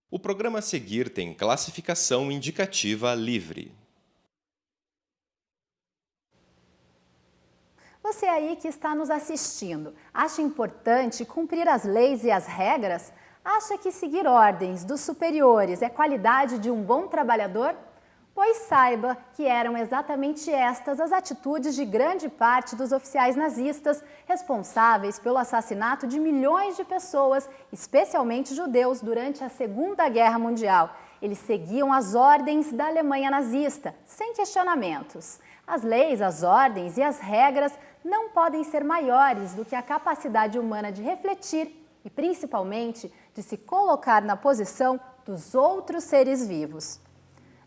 O programa a seguir tem classificação indicativa livre. Você aí que está nos assistindo, acha importante cumprir as leis e as regras? Acha que seguir ordens dos superiores é qualidade de um bom trabalhador? Pois saiba que eram exatamente estas as atitudes de grande parte dos oficiais nazistas responsáveis pelo assassinato de milhões de pessoas, especialmente judeus, durante a Segunda Guerra Mundial. Eles seguiam as ordens da Alemanha nazista, sem questionamentos. As leis, as ordens e as regras não podem ser maiores do que a capacidade humana de refletir e, principalmente, de se colocar na posição dos outros seres vivos.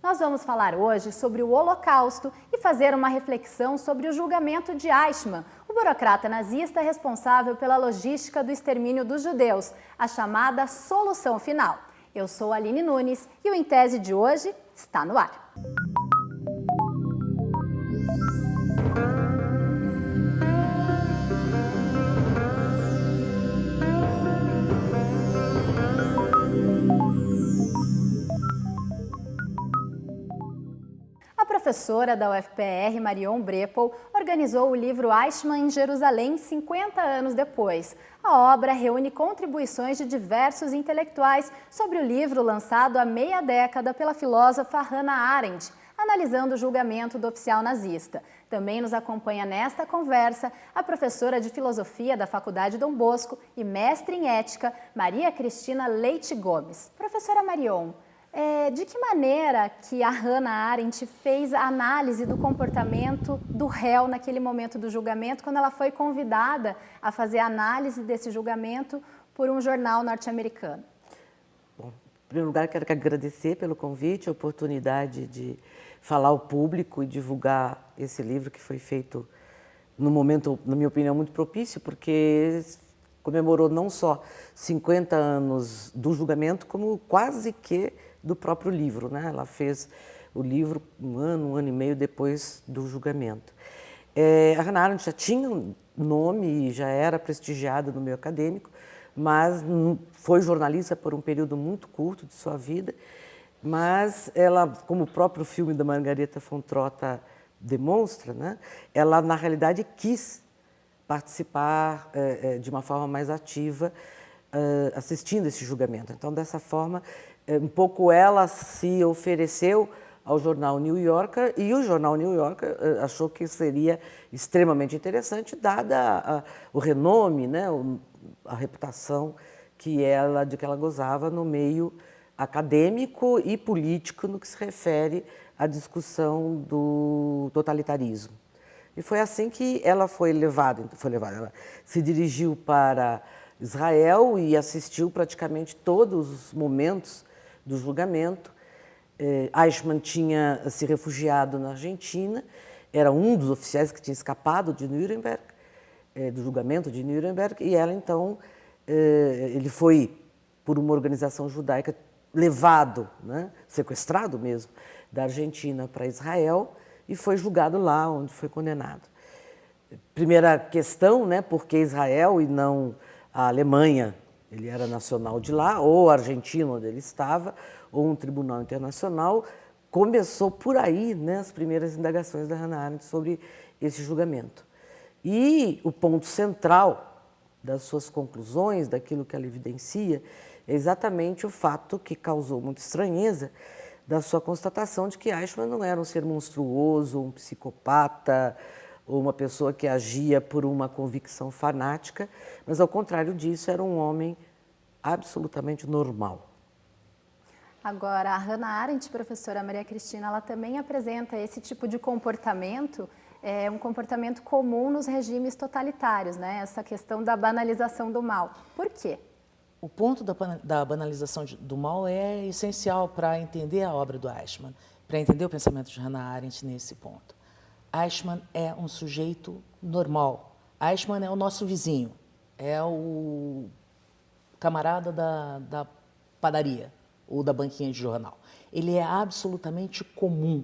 Nós vamos falar hoje sobre o Holocausto e fazer uma reflexão sobre o julgamento de Eichmann, o burocrata nazista responsável pela logística do extermínio dos judeus, a chamada solução final. Eu sou Aline Nunes e o Em Tese de hoje está no ar. A professora da UFPR, Marion Brepols, organizou o livro Eichmann em Jerusalém 50 anos depois. A obra reúne contribuições de diversos intelectuais sobre o livro lançado há meia década pela filósofa Hannah Arendt, analisando o julgamento do oficial nazista. Também nos acompanha nesta conversa a professora de filosofia da Faculdade Dom Bosco e mestre em ética, Maria Cristina Leite Gomes. Professora Marion, de que maneira que a Hannah Arendt fez a análise do comportamento do réu naquele momento do julgamento, quando ela foi convidada a fazer a análise desse julgamento por um jornal norte-americano? Bom, em primeiro lugar, quero agradecer pelo convite, a oportunidade de falar ao público e divulgar esse livro que foi feito num momento, na minha opinião, muito propício, porque comemorou não só 50 anos do julgamento, como quase que do próprio livro, né? Ela fez o livro um ano e meio depois do julgamento. A Hannah Arendt já tinha um nome e já era prestigiada no meio acadêmico, mas foi jornalista por um período muito curto de sua vida. Mas ela, como o próprio filme da Margareta von Trotta demonstra, né? Ela na realidade quis participar de uma forma mais ativa assistindo esse julgamento. Então, dessa forma, um pouco ela se ofereceu ao jornal New Yorker e o jornal New Yorker achou que seria extremamente interessante, dada o renome, né, a reputação de que ela gozava no meio acadêmico e político no que se refere à discussão do totalitarismo. E foi assim que ela foi levada, ela se dirigiu para Israel e assistiu praticamente todos os momentos do julgamento. Eichmann tinha se refugiado na Argentina, era um dos oficiais que tinha escapado de Nuremberg, do julgamento de Nuremberg, e ela então, ele foi, por uma organização judaica, levado, né, sequestrado mesmo, da Argentina para Israel e foi julgado lá, onde foi condenado. Primeira questão, né, por que Israel e não a Alemanha? Ele era nacional de lá, ou a Argentina, onde ele estava, ou um tribunal internacional. Começou por aí, né, as primeiras indagações da Hannah Arendt sobre esse julgamento. E o ponto central das suas conclusões, daquilo que ela evidencia, é exatamente o fato que causou muita estranheza da sua constatação de que Eichmann não era um ser monstruoso, um psicopata, ou uma pessoa que agia por uma convicção fanática, mas, ao contrário disso, era um homem absolutamente normal. Agora, a Hannah Arendt, professora Maria Cristina, ela também apresenta esse tipo de comportamento, um comportamento comum nos regimes totalitários, né? Essa questão da banalização do mal. Por quê? O ponto da banalização do mal é essencial para entender a obra do Eichmann, para entender o pensamento de Hannah Arendt nesse ponto. Eichmann é um sujeito normal. Eichmann é o nosso vizinho, é o camarada da padaria ou da banquinha de jornal. Ele é absolutamente comum.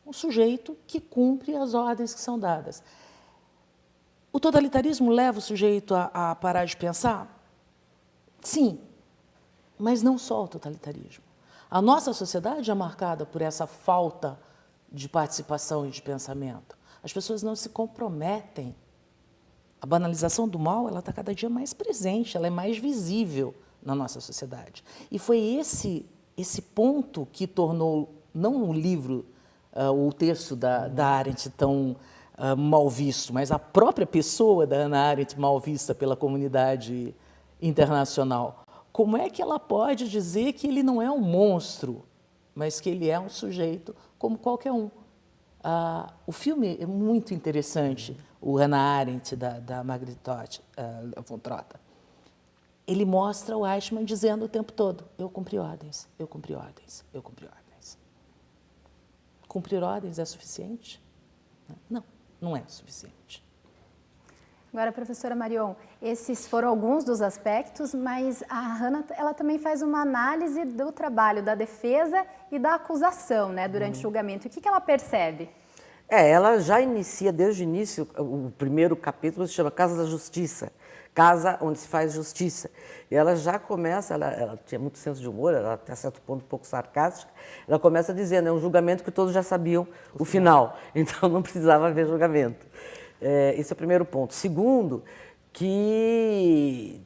Um sujeito que cumpre as ordens que são dadas. O totalitarismo leva o sujeito a parar de pensar? Sim. Mas não só o totalitarismo. A nossa sociedade é marcada por essa falta de participação e de pensamento. As pessoas não se comprometem. A banalização do mal, ela está cada dia mais presente, ela é mais visível na nossa sociedade. E foi esse ponto que tornou, não o livro, o texto da Arendt tão mal visto, mas a própria pessoa da Hannah Arendt mal vista pela comunidade internacional. Como é que ela pode dizer que ele não é um monstro, mas que ele é um sujeito como qualquer um? O filme é muito interessante, o Hannah Arendt, da Margaret von Trotta. Ele mostra o Eichmann dizendo o tempo todo, eu cumpri ordens, eu cumpri ordens, eu cumpri ordens. Cumprir ordens é suficiente? Não, não é suficiente. Agora, professora Marion, esses foram alguns dos aspectos, mas a Hannah, ela também faz uma análise do trabalho da defesa e da acusação, né, durante o julgamento. O que ela percebe? Ela já inicia, desde o início, o primeiro capítulo se chama Casa da Justiça, casa onde se faz justiça. E ela já começa, ela tinha muito senso de humor, ela até certo ponto um pouco sarcástica, ela começa dizendo, é um julgamento que todos já sabiam o final, então não precisava haver julgamento. Esse é o primeiro ponto. Segundo, que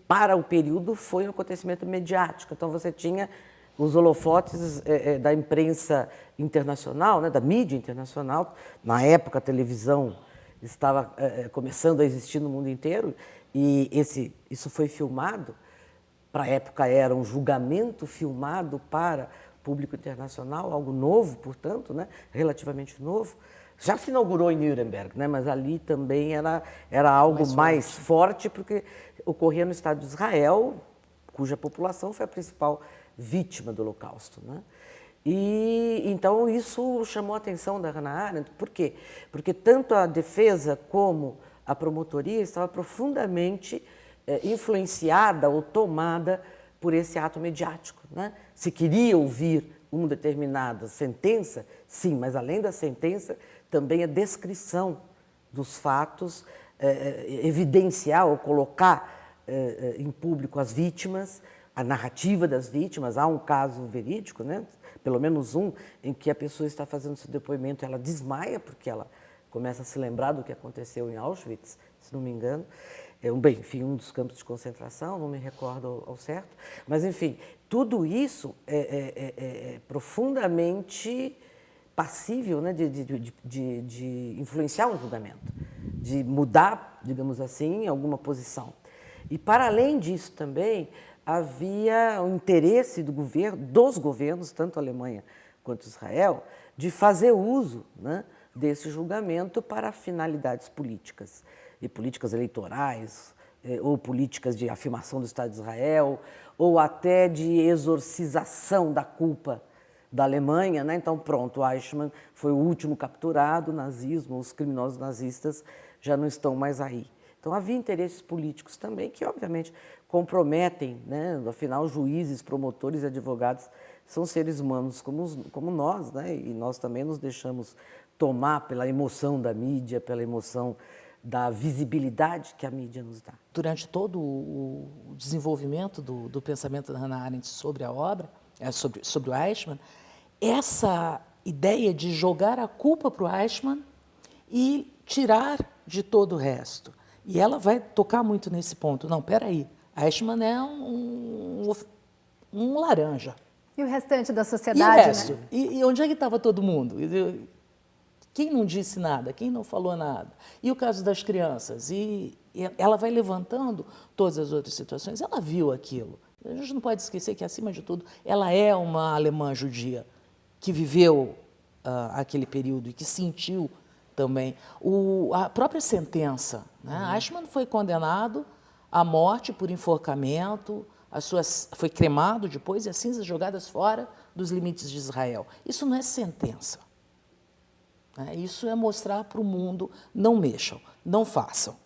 para o período foi um acontecimento mediático, então você tinha os holofotes da imprensa internacional, né, da mídia internacional. Na época, a televisão estava começando a existir no mundo inteiro e isso foi filmado. Para a época, era um julgamento filmado para público internacional, algo novo, portanto, né, relativamente novo. Já se inaugurou em Nuremberg, né, mas ali também era algo mais forte, porque ocorria no Estado de Israel, cuja população foi a principal vítima do Holocausto, né? E então isso chamou a atenção da Hannah Arendt. Por quê? Porque tanto a defesa como a promotoria estava profundamente influenciada ou tomada por esse ato mediático, né? Se queria ouvir uma determinada sentença, sim, mas além da sentença, também a descrição dos fatos, evidenciar ou colocar em público as vítimas, a narrativa das vítimas. Há um caso verídico, né? Pelo menos um, em que a pessoa está fazendo seu depoimento, ela desmaia, porque ela começa a se lembrar do que aconteceu em Auschwitz, se não me engano. Enfim, um dos campos de concentração, não me recordo ao certo. Mas, enfim, tudo isso é profundamente passível, né, de influenciar um julgamento, de mudar, digamos assim, alguma posição. E, para além disso também, havia o interesse dos governos, tanto a Alemanha quanto Israel, de fazer uso, né, desse julgamento para finalidades políticas, e políticas eleitorais, ou políticas de afirmação do Estado de Israel, ou até de exorcização da culpa da Alemanha, né? Então, pronto, Eichmann foi o último capturado, o nazismo, os criminosos nazistas já não estão mais aí. Então, havia interesses políticos também que, obviamente, comprometem, né? Afinal, juízes, promotores e advogados são seres humanos como nós, né? E nós também nos deixamos tomar pela emoção da mídia, pela emoção da visibilidade que a mídia nos dá. Durante todo o desenvolvimento do pensamento da Hannah Arendt sobre a obra, sobre o Eichmann, essa ideia de jogar a culpa para o Eichmann e tirar de todo o resto. E ela vai tocar muito nesse ponto. Não, peraí, Eichmann é um laranja. E o restante da E o sociedade, resto? né? E onde é que estava todo mundo? Quem não disse nada? Quem não falou nada? E o caso das crianças? E ela vai levantando todas as outras situações. Ela viu aquilo. A gente não pode esquecer que, acima de tudo, ela é uma alemã judia que viveu aquele período e que sentiu também. A própria sentença, né? Eichmann foi condenado à morte por enforcamento, foi cremado depois e as cinzas jogadas fora dos limites de Israel. Isso não é sentença. Isso é mostrar para o mundo, não mexam, não façam,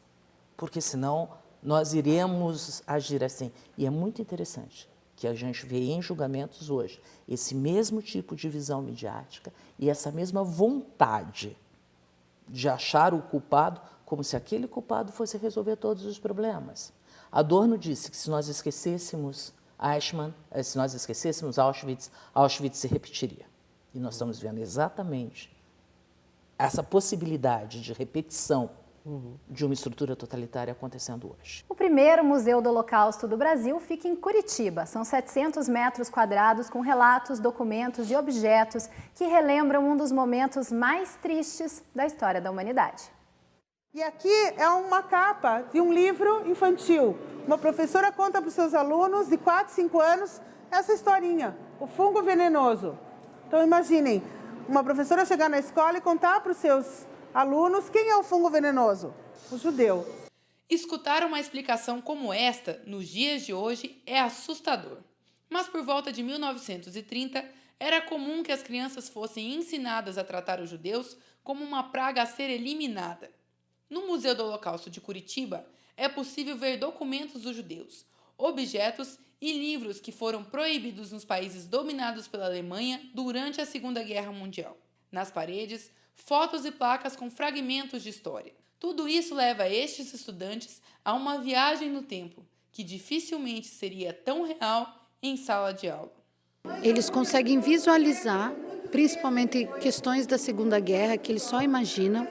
porque senão nós iremos agir assim. E é muito interessante que a gente vê em julgamentos hoje esse mesmo tipo de visão midiática e essa mesma vontade de achar o culpado como se aquele culpado fosse resolver todos os problemas. Adorno disse que se nós esquecêssemos Eichmann, se nós esquecêssemos Auschwitz, Auschwitz se repetiria. E nós estamos vendo exatamente essa possibilidade de repetição de uma estrutura totalitária acontecendo hoje. O primeiro Museu do Holocausto do Brasil fica em Curitiba. São 700 metros quadrados com relatos, documentos e objetos que relembram um dos momentos mais tristes da história da humanidade. E aqui é uma capa de um livro infantil. Uma professora conta para os seus alunos de 4, 5 anos essa historinha, o fungo venenoso. Então imaginem, uma professora chegar na escola e contar para os seus alunos quem é o fungo venenoso, o judeu. Escutar uma explicação como esta, nos dias de hoje, é assustador. Mas por volta de 1930, era comum que as crianças fossem ensinadas a tratar os judeus como uma praga a ser eliminada. No Museu do Holocausto de Curitiba, é possível ver documentos dos judeus, objetos e livros que foram proibidos nos países dominados pela Alemanha durante a Segunda Guerra Mundial. Nas paredes, fotos e placas com fragmentos de história. Tudo isso leva estes estudantes a uma viagem no tempo, que dificilmente seria tão real em sala de aula. Eles conseguem visualizar, principalmente questões da Segunda Guerra, que eles só imaginam,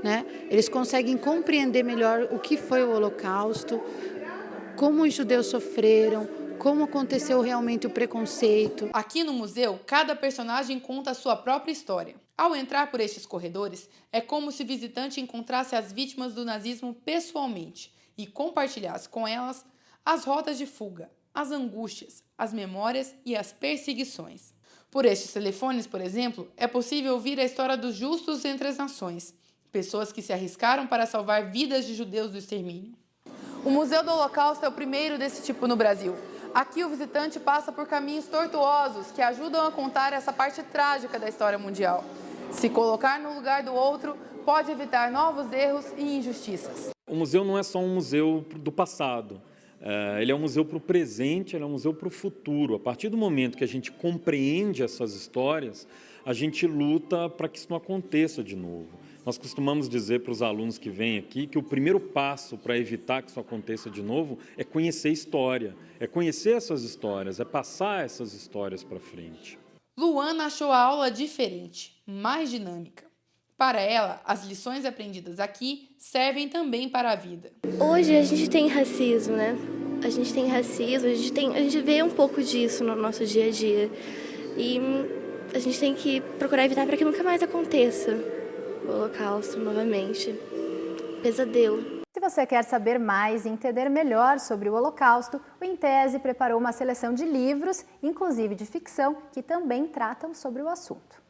né? Eles conseguem compreender melhor o que foi o Holocausto, como os judeus sofreram, como aconteceu realmente o preconceito. Aqui no museu, cada personagem conta a sua própria história. Ao entrar por estes corredores, é como se o visitante encontrasse as vítimas do nazismo pessoalmente e compartilhasse com elas as rotas de fuga, as angústias, as memórias e as perseguições. Por estes telefones, por exemplo, é possível ouvir a história dos justos entre as nações, pessoas que se arriscaram para salvar vidas de judeus do extermínio. O Museu do Holocausto é o primeiro desse tipo no Brasil. Aqui o visitante passa por caminhos tortuosos que ajudam a contar essa parte trágica da história mundial. Se colocar no lugar do outro pode evitar novos erros e injustiças. O museu não é só um museu do passado. Ele é um museu para o presente, ele é um museu para o futuro. A partir do momento que a gente compreende essas histórias, a gente luta para que isso não aconteça de novo. Nós costumamos dizer para os alunos que vêm aqui que o primeiro passo para evitar que isso aconteça de novo é conhecer a história, é conhecer essas histórias, é passar essas histórias para frente. Luana achou a aula diferente, mais dinâmica. Para ela, as lições aprendidas aqui servem também para a vida. Hoje a gente tem racismo, né? A gente tem racismo, a gente vê um pouco disso no nosso dia a dia. E a gente tem que procurar evitar para que nunca mais aconteça o Holocausto novamente. Pesadelo. Se você quer saber mais e entender melhor sobre o Holocausto, o Intese preparou uma seleção de livros, inclusive de ficção, que também tratam sobre o assunto.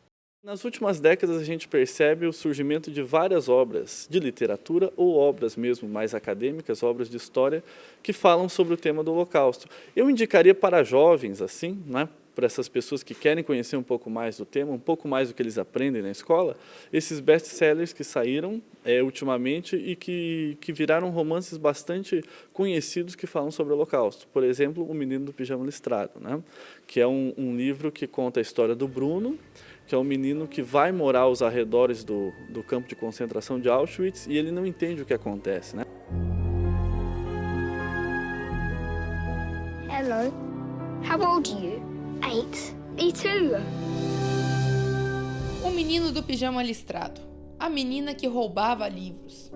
Nas últimas décadas, a gente percebe o surgimento de várias obras de literatura ou obras mesmo mais acadêmicas, obras de história, que falam sobre o tema do Holocausto. Eu indicaria para jovens, assim, né, para essas pessoas que querem conhecer um pouco mais do tema, um pouco mais do que eles aprendem na escola, esses best-sellers que saíram ultimamente e que viraram romances bastante conhecidos que falam sobre o Holocausto. Por exemplo, O Menino do Pijama Listrado, né, que é um livro que conta a história do Bruno, que é um menino que vai morar aos arredores do campo de concentração de Auschwitz e ele não entende o que acontece, né? Hello. How old are you? 8. Me too. O Menino do Pijama Listrado, A Menina que Roubava Livros,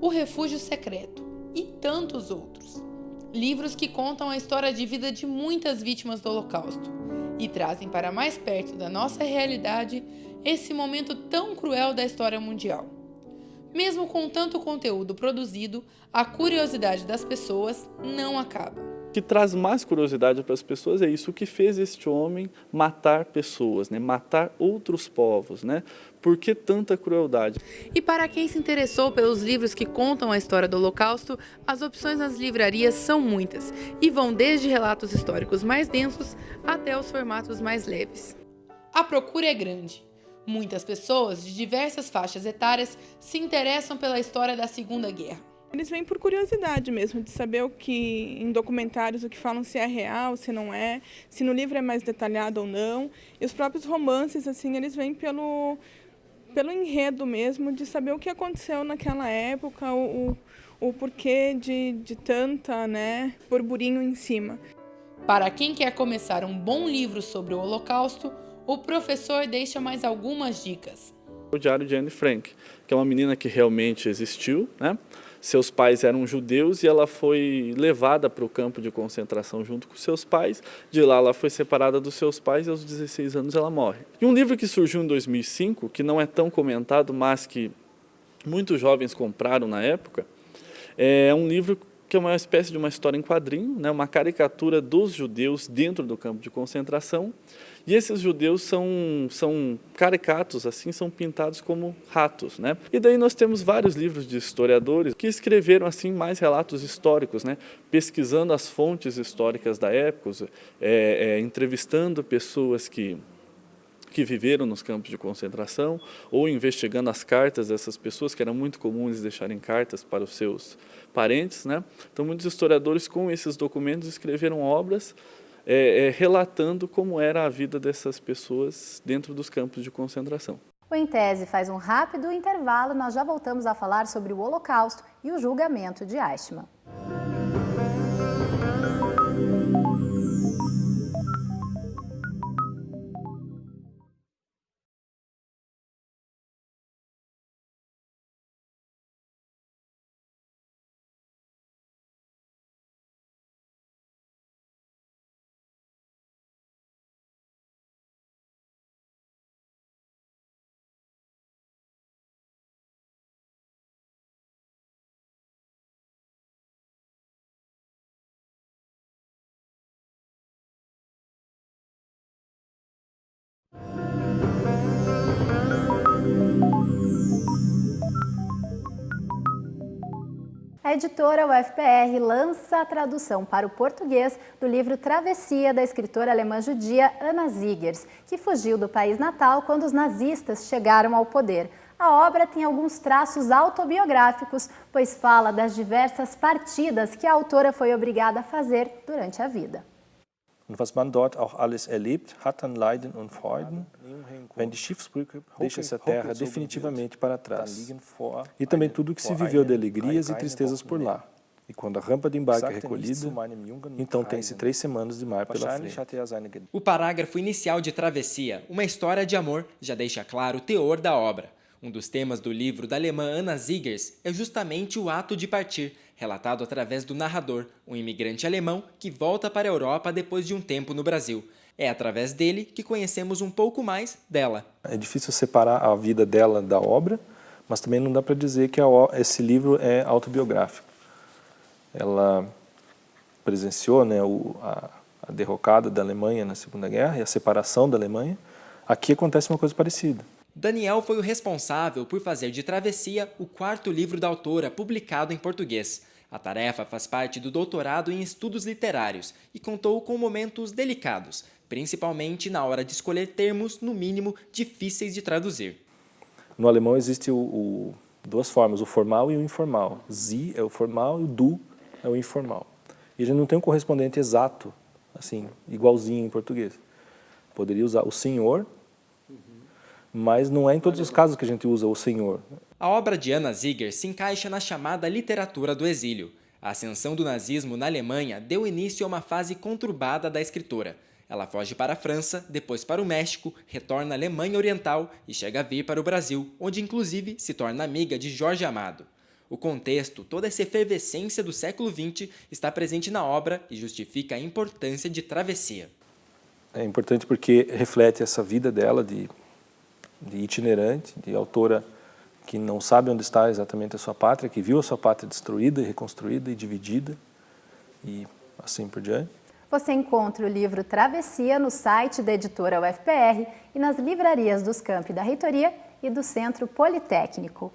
O Refúgio Secreto e tantos outros. Livros que contam a história de vida de muitas vítimas do Holocausto e trazem para mais perto da nossa realidade esse momento tão cruel da história mundial. Mesmo com tanto conteúdo produzido, a curiosidade das pessoas não acaba. O que traz mais curiosidade para as pessoas é isso, o que fez este homem matar pessoas, né? Matar outros povos, né? Por que tanta crueldade? E para quem se interessou pelos livros que contam a história do Holocausto, as opções nas livrarias são muitas e vão desde relatos históricos mais densos até os formatos mais leves. A procura é grande. Muitas pessoas de diversas faixas etárias se interessam pela história da Segunda Guerra. Eles vêm por curiosidade mesmo, de saber o que, em documentários, o que falam, se é real, se não é, se no livro é mais detalhado ou não. E os próprios romances, assim, eles vêm pelo enredo mesmo, de saber o que aconteceu naquela época, o porquê de tanta, né, burburinho em cima. Para quem quer começar um bom livro sobre o Holocausto, o professor deixa mais algumas dicas. O Diário de Anne Frank, que é uma menina que realmente existiu, né? Seus pais eram judeus e ela foi levada para o campo de concentração junto com seus pais. De lá ela foi separada dos seus pais e aos 16 anos ela morre. E um livro que surgiu em 2005, que não é tão comentado, mas que muitos jovens compraram na época, é um livro que é uma espécie de uma história em quadrinho, né? Uma caricatura dos judeus dentro do campo de concentração. E esses judeus são caricatos, assim, são pintados como ratos, né? E daí nós temos vários livros de historiadores que escreveram assim mais relatos históricos, né? Pesquisando as fontes históricas da época, entrevistando pessoas que viveram nos campos de concentração ou investigando as cartas dessas pessoas, que era muito comum eles deixarem cartas para os seus parentes, né? Então muitos historiadores com esses documentos escreveram obras relatando como era a vida dessas pessoas dentro dos campos de concentração. O Em Tese faz um rápido intervalo, nós já voltamos a falar sobre o Holocausto e o julgamento de Eichmann. A editora UFPR lança a tradução para o português do livro Travessia, da escritora alemã judia Anna Ziegers, que fugiu do país natal quando os nazistas chegaram ao poder. A obra tem alguns traços autobiográficos, pois fala das diversas partidas que a autora foi obrigada a fazer durante a vida. Und was man dort auch alles erlebt hat an Leiden und Freuden, wenn die Schiffsbrücke deixa essa terra definitivamente para trás. E também tudo o que se viveu de alegrias e tristezas por lá. E quando a rampa de embarque é recolhida, então tem-se 3 semanas de mar pela frente. O parágrafo inicial de Travessia, uma história de amor, já deixa claro o teor da obra. Um dos temas do livro da alemã Anna Ziegers é justamente o ato de partir, relatado através do narrador, um imigrante alemão que volta para a Europa depois de um tempo no Brasil. É através dele que conhecemos um pouco mais dela. É difícil separar a vida dela da obra, mas também não dá para dizer que esse livro é autobiográfico. Ela presenciou, né, a derrocada da Alemanha na Segunda Guerra e a separação da Alemanha. Aqui acontece uma coisa parecida. Daniel foi o responsável por fazer de Travessia o 4º livro da autora publicado em português. A tarefa faz parte do doutorado em estudos literários e contou com momentos delicados, principalmente na hora de escolher termos, no mínimo, difíceis de traduzir. No alemão existe duas formas, o formal e o informal. Sie é o formal e o du é o informal. E a gente não tem um correspondente exato, assim, igualzinho em português. Poderia usar o senhor, mas não é em todos os casos que a gente usa o senhor. A obra de Anna Ziegers se encaixa na chamada literatura do exílio. A ascensão do nazismo na Alemanha deu início a uma fase conturbada da escritora. Ela foge para a França, depois para o México, retorna à Alemanha Oriental e chega a vir para o Brasil, onde inclusive se torna amiga de Jorge Amado. O contexto, toda essa efervescência do século XX está presente na obra e justifica a importância de Travessia. É importante porque reflete essa vida dela de itinerante, de autora que não sabe onde está exatamente a sua pátria, que viu a sua pátria destruída e reconstruída e dividida e assim por diante. Você encontra o livro Travessia no site da editora UFPR e nas livrarias dos campi da Reitoria e do Centro Politécnico.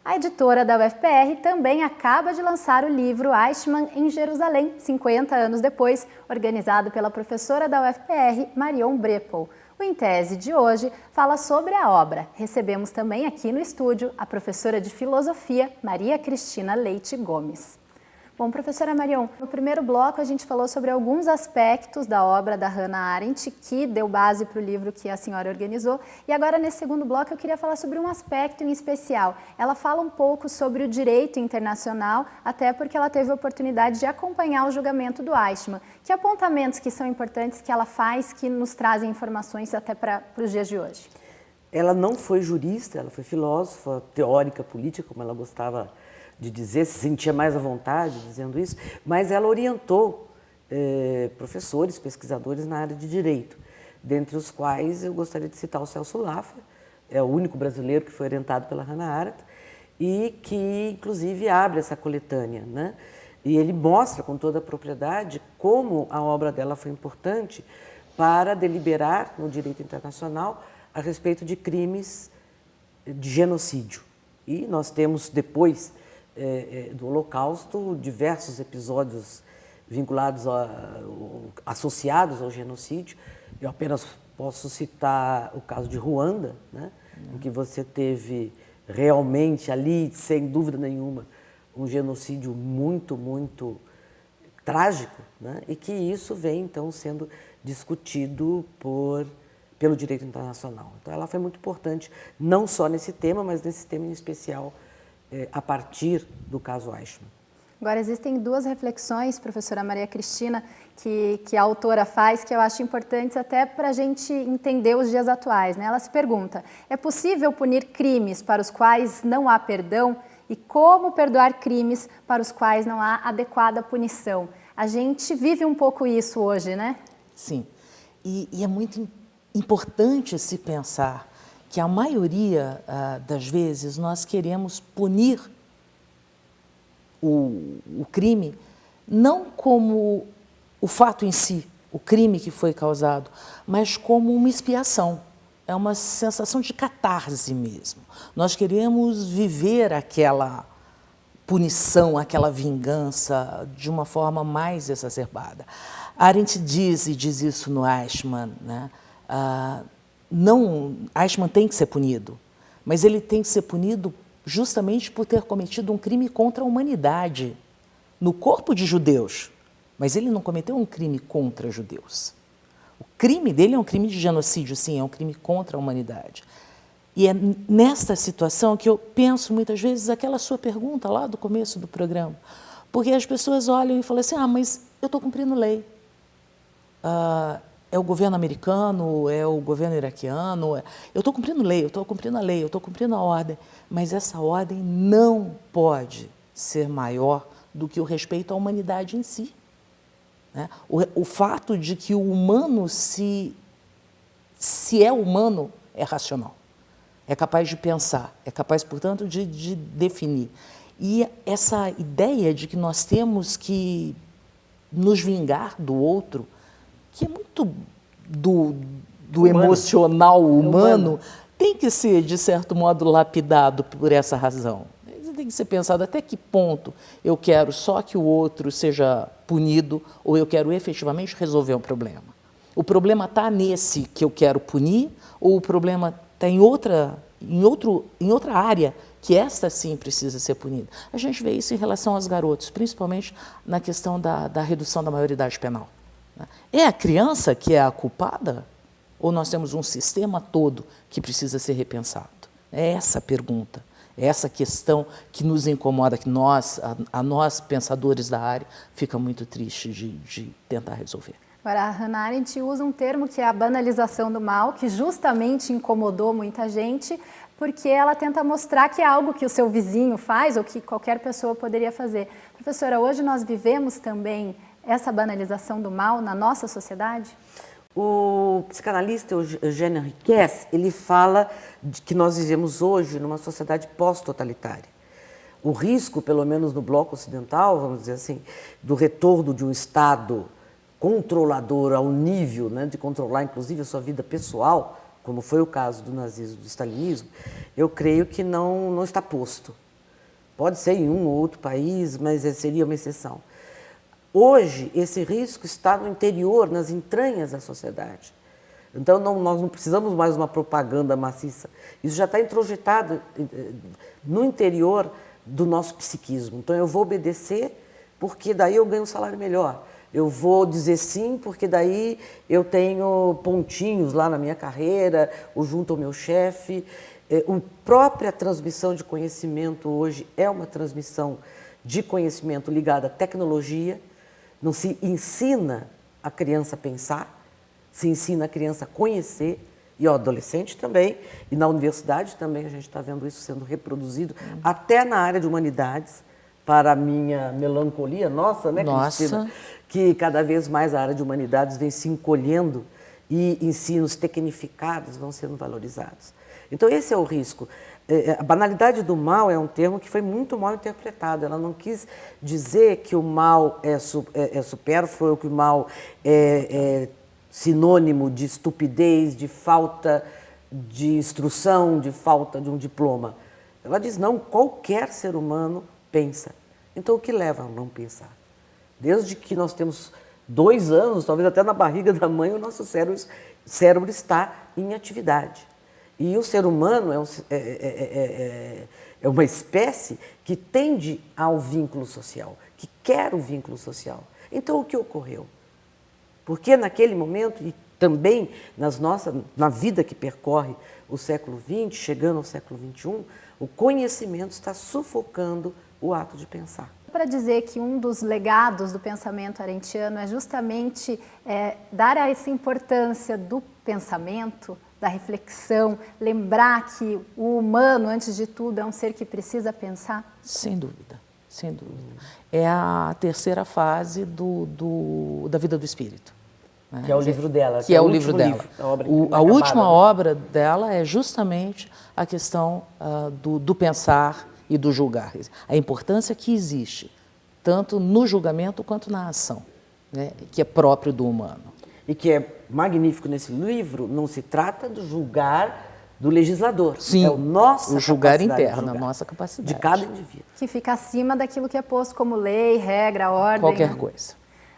A editora da UFPR também acaba de lançar o livro Eichmann em Jerusalém, 50 anos depois, organizado pela professora da UFPR, Marion Brepohl. O Em Tese de hoje fala sobre a obra. Recebemos também aqui no estúdio a professora de Filosofia, Maria Cristina Leite Gomes. Bom, Bom, professora Marion, no primeiro bloco a gente falou sobre alguns aspectos da obra da Hannah Arendt, que deu base para o livro que a senhora organizou. E agora, nesse segundo bloco, eu queria falar sobre um aspecto em especial. Ela fala um pouco sobre o direito internacional, até porque ela teve a oportunidade de acompanhar o julgamento do Eichmann. Que apontamentos que são importantes que ela faz, que nos trazem informações até para os dias de hoje? Ela não foi jurista, ela foi filósofa, teórica política, como ela gostava de dizer, se sentia mais à vontade dizendo isso, mas ela orientou professores, pesquisadores na área de direito, dentre os quais eu gostaria de citar o Celso Laffer, é o único brasileiro que foi orientado pela Hannah Arendt e que, inclusive, abre essa coletânea, né? E ele mostra com toda a propriedade como a obra dela foi importante para deliberar no direito internacional a respeito de crimes de genocídio. E nós temos, depois do Holocausto, diversos episódios vinculados, associados ao genocídio. Eu apenas posso citar o caso de Ruanda, né, em que você teve realmente ali, sem dúvida nenhuma, um genocídio muito, muito trágico, né, e que isso vem, então, sendo discutido pelo direito internacional. Então, ela foi muito importante, não só nesse tema, mas nesse tema em especial, a partir do caso Eichmann. Agora, existem duas reflexões, professora Maria Cristina, que a autora faz, que eu acho importantes até para a gente entender os dias atuais, né? Ela se pergunta, é possível punir crimes para os quais não há perdão? E como perdoar crimes para os quais não há adequada punição? A gente vive um pouco isso hoje, né? Sim, e é muito importante se pensar que a maioria das vezes nós queremos punir o crime não como o fato em si, o crime que foi causado, mas como uma expiação. É uma sensação de catarse mesmo. Nós queremos viver aquela punição, aquela vingança de uma forma mais exacerbada. Arendt diz isso no Eichmann, né? Eichmann tem que ser punido, mas ele tem que ser punido justamente por ter cometido um crime contra a humanidade, no corpo de judeus, mas ele não cometeu um crime contra judeus. O crime dele é um crime de genocídio, sim, é um crime contra a humanidade. E é nesta situação que eu penso muitas vezes aquela sua pergunta lá do começo do programa, porque as pessoas olham e falam assim, mas eu estou cumprindo lei. É o governo americano, é o governo iraquiano, eu estou cumprindo lei, eu estou cumprindo a lei, eu estou cumprindo a ordem, mas essa ordem não pode ser maior do que o respeito à humanidade em si. Né? O fato de que o humano, se é humano, é racional, é capaz de pensar, é capaz, portanto, de definir. E essa ideia de que nós temos que nos vingar do outro, que é muito do emocional humano, tem que ser, de certo modo, lapidado por essa razão. Tem que ser pensado até que ponto eu quero só que o outro seja punido ou eu quero efetivamente resolver um problema. O problema está nesse que eu quero punir ou o problema está em outra área que esta sim precisa ser punida. A gente vê isso em relação aos garotos, principalmente na questão da redução da maioridade penal. É a criança que é a culpada? Ou nós temos um sistema todo que precisa ser repensado? É essa a pergunta, é essa questão que nos incomoda, que nós pensadores da área, fica muito triste de tentar resolver. Agora, a Hannah Arendt usa um termo que é a banalização do mal, que justamente incomodou muita gente, porque ela tenta mostrar que é algo que o seu vizinho faz ou que qualquer pessoa poderia fazer. Professora, hoje nós vivemos também essa banalização do mal na nossa sociedade? O psicanalista Eugène Henriques, ele fala de que nós vivemos hoje numa sociedade pós-totalitária. O risco, pelo menos no bloco ocidental, vamos dizer assim, do retorno de um Estado controlador ao nível, né, de controlar inclusive a sua vida pessoal, como foi o caso do nazismo, do stalinismo, eu creio que não está posto. Pode ser em um ou outro país, mas seria uma exceção. Hoje, esse risco está no interior, nas entranhas da sociedade. Então, nós não precisamos mais de uma propaganda maciça. Isso já está introjetado no interior do nosso psiquismo. Então, eu vou obedecer porque daí eu ganho um salário melhor. Eu vou dizer sim, porque daí eu tenho pontinhos lá na minha carreira, ou junto ao meu chefe. A própria transmissão de conhecimento hoje é uma transmissão de conhecimento ligada à tecnologia. Não se ensina a criança a pensar, se ensina a criança a conhecer, e ao adolescente também, e na universidade também a gente está vendo isso sendo reproduzido, até na área de humanidades, para a minha melancolia, nossa, né, Cristina? Que cada vez mais a área de humanidades vem se encolhendo e ensinos tecnificados vão sendo valorizados. Então esse é o risco. A banalidade do mal é um termo que foi muito mal interpretado. Ela não quis dizer que o mal é supérfluo, ou que o mal é sinônimo de estupidez, de falta de instrução, de falta de um diploma. Ela diz, não, qualquer ser humano pensa. Então o que leva a não pensar? Desde que nós temos 2 anos, talvez até na barriga da mãe, o nosso cérebro está em atividade. E o ser humano é uma espécie que tende ao vínculo social, que quer o vínculo social. Então, o que ocorreu? Porque naquele momento, e também na vida que percorre o século XX, chegando ao século XXI, o conhecimento está sufocando o ato de pensar. Para dizer que um dos legados do pensamento arendtiano é justamente dar essa importância do pensamento, da reflexão, lembrar que o humano, antes de tudo, é um ser que precisa pensar? Sem dúvida, sem dúvida. É a terceira fase da vida do espírito. Né? Que é o livro dela. Que é o livro dela. A última obra dela é justamente a questão do pensar e do julgar. A importância que existe, tanto no julgamento quanto na ação, né? Que é próprio do humano. E que é magnífico nesse livro, não se trata do julgar do legislador. Sim, é o julgar interno, a nossa capacidade. De cada indivíduo. Que fica acima daquilo que é posto como lei, regra, ordem. Qualquer coisa.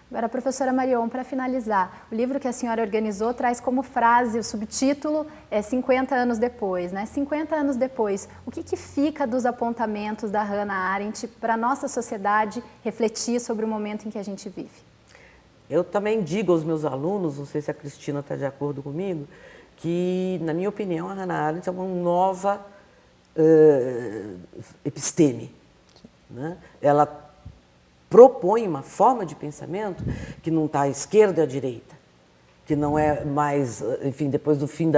Agora, professora Marion, para finalizar, o livro que a senhora organizou traz como frase, o subtítulo é 50 anos depois, né? 50 anos depois, o que fica dos apontamentos da Hannah Arendt para a nossa sociedade refletir sobre o momento em que a gente vive? Eu também digo aos meus alunos, não sei se a Cristina está de acordo comigo, que, na minha opinião, a Hannah Arendt é uma nova episteme. Né? Ela propõe uma forma de pensamento que não está à esquerda e à direita, que não é mais, enfim, depois do fim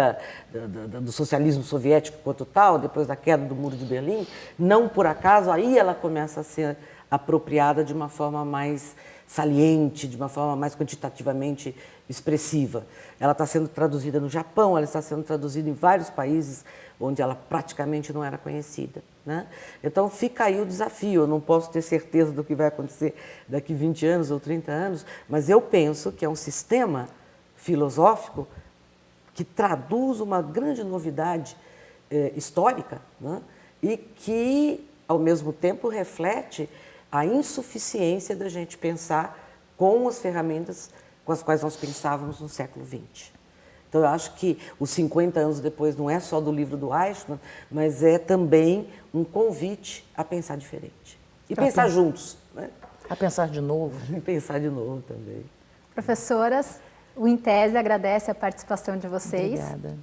do socialismo soviético quanto tal, depois da queda do Muro de Berlim, não por acaso, aí ela começa a ser apropriada de uma forma mais saliente, de uma forma mais quantitativamente expressiva. Ela está sendo traduzida no Japão, ela está sendo traduzida em vários países onde ela praticamente não era conhecida. Né? Então fica aí o desafio, eu não posso ter certeza do que vai acontecer daqui 20 anos ou 30 anos, mas eu penso que é um sistema filosófico que traduz uma grande novidade histórica, né? E que, ao mesmo tempo, reflete a insuficiência da gente pensar com as ferramentas com as quais nós pensávamos no século XX. Então, eu acho que os 50 anos depois não é só do livro do Eichmann, mas é também um convite a pensar diferente. E pensar juntos. Né? A pensar de novo. E pensar de novo também. Professoras, o Intese agradece a participação de vocês. Obrigada.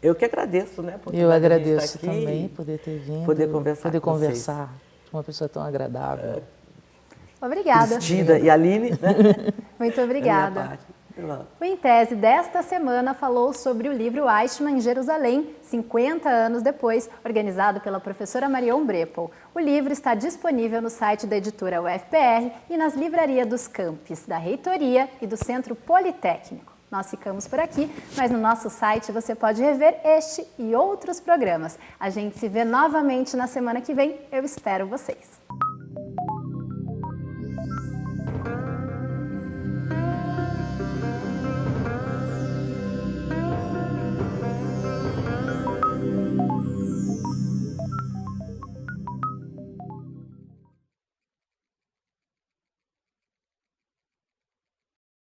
Eu que agradeço, né? Eu agradeço também poder ter vindo. Poder conversar com uma pessoa tão agradável. Obrigada. Cristina e Aline. Né? Muito obrigada. O Intese desta semana falou sobre o livro Eichmann em Jerusalém, 50 anos depois, organizado pela professora Marion Brepohl. O livro está disponível no site da editora UFPR e nas livrarias dos campus da Reitoria e do Centro Politécnico. Nós ficamos por aqui, mas no nosso site você pode rever este e outros programas. A gente se vê novamente na semana que vem. Eu espero vocês.